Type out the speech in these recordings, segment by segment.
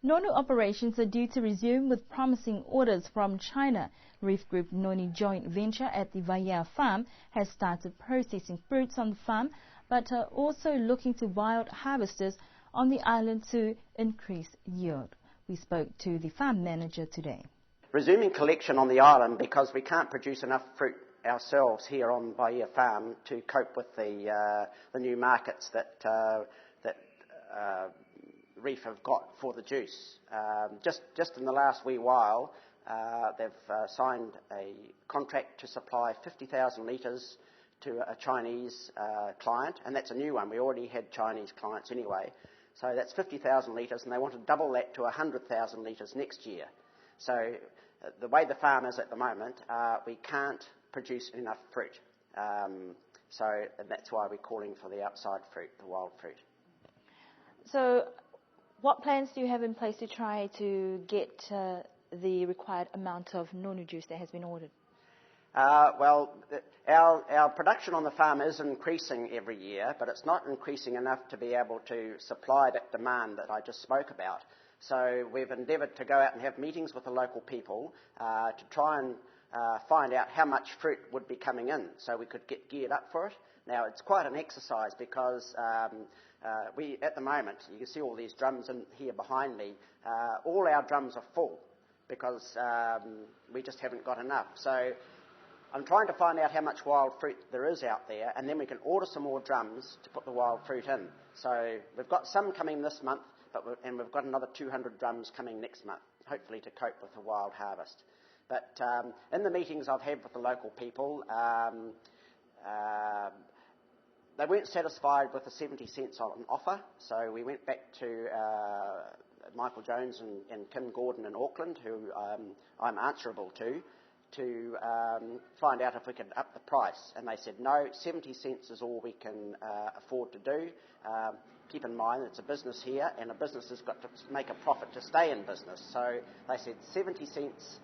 Nonu operations are due to resume with promising orders from China. Reef Group Noni joint venture at the Vaya farm has started processing fruits on the farm, but are also looking to wild harvesters on the island to increase yield. We spoke to the farm manager today. Resuming collection on the island because we can't produce enough fruit ourselves here on Bahia Farm to cope with the new markets that Reef have got for the juice. Just in the last wee while, they've signed a contract to supply 50,000 litres to a Chinese client, and that's a new one. We already had Chinese clients anyway. So that's 50,000 litres, and they want to double that to 100,000 litres next year. So the way the farm is at the moment, we can't produce enough fruit. And that's why we're calling for the outside fruit, the wild fruit. So what plans do you have in place to try to get the required amount of Nonu juice that has been ordered? Well, our production on the farm is increasing every year, but it's not increasing enough to be able to supply that demand that I just spoke about. So we've endeavoured to go out and have meetings with the local people to try and find out how much fruit would be coming in so we could get geared up for it. Now, it's quite an exercise because we, at the moment, you can see all these drums in here behind me, all our drums are full because we just haven't got enough. So I'm trying to find out how much wild fruit there is out there, and then we can order some more drums to put the wild fruit in. So we've got some coming this month, and we've got another 200 drums coming next month, hopefully to cope with the wild harvest. But in the meetings I've had with the local people, they weren't satisfied with the 70 cents on offer, so we went back to Michael Jones and Kim Gordon in Auckland, who I'm answerable to find out if we could up the price. And they said, no, 70 cents is all we can afford to do. Keep in mind, it's a business here, and a business has got to make a profit to stay in business. So they said 70 cents,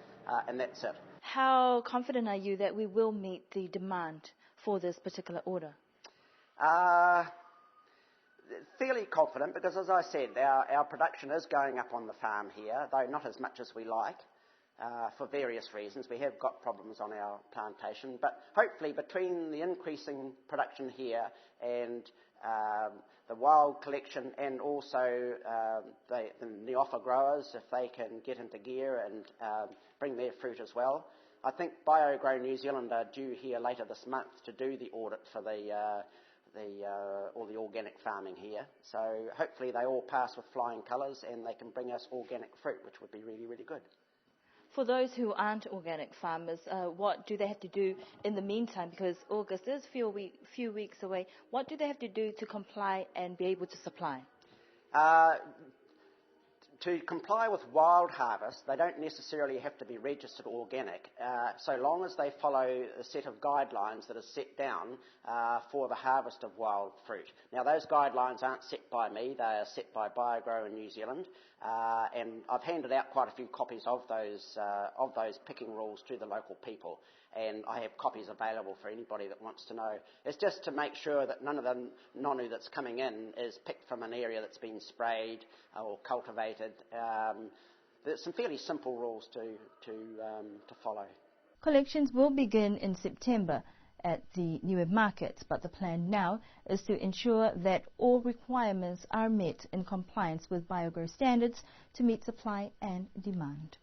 and that's it. How confident are you that we will meet the demand for this particular order? Fairly confident, because as I said, our production is going up on the farm here, though not as much as we like. For various reasons. We have got problems on our plantation, but hopefully between the increasing production here and the wild collection, and also the neophila growers, if they can get into gear and bring their fruit as well. I think BioGrow New Zealand are due here later this month to do the audit for all the organic farming here. So hopefully they all pass with flying colours and they can bring us organic fruit, which would be really, really good. For those who aren't organic farmers, what do they have to do in the meantime? Because August is a few weeks away. What do they have to do to comply and be able to supply? To comply with wild harvest, they don't necessarily have to be registered organic, so long as they follow a set of guidelines that are set down for the harvest of wild fruit. Now, those guidelines aren't set by me, they are set by BioGrow in New Zealand, and I've handed out quite a few copies of those picking rules to the local people, and I have copies available for anybody that wants to know. It's just to make sure that none of the nonu that's coming in is picked from an area that's been sprayed or cultivated. There's some fairly simple rules to follow. Collections will begin in September at the newer markets, but the plan now is to ensure that all requirements are met in compliance with BioGrow standards to meet supply and demand.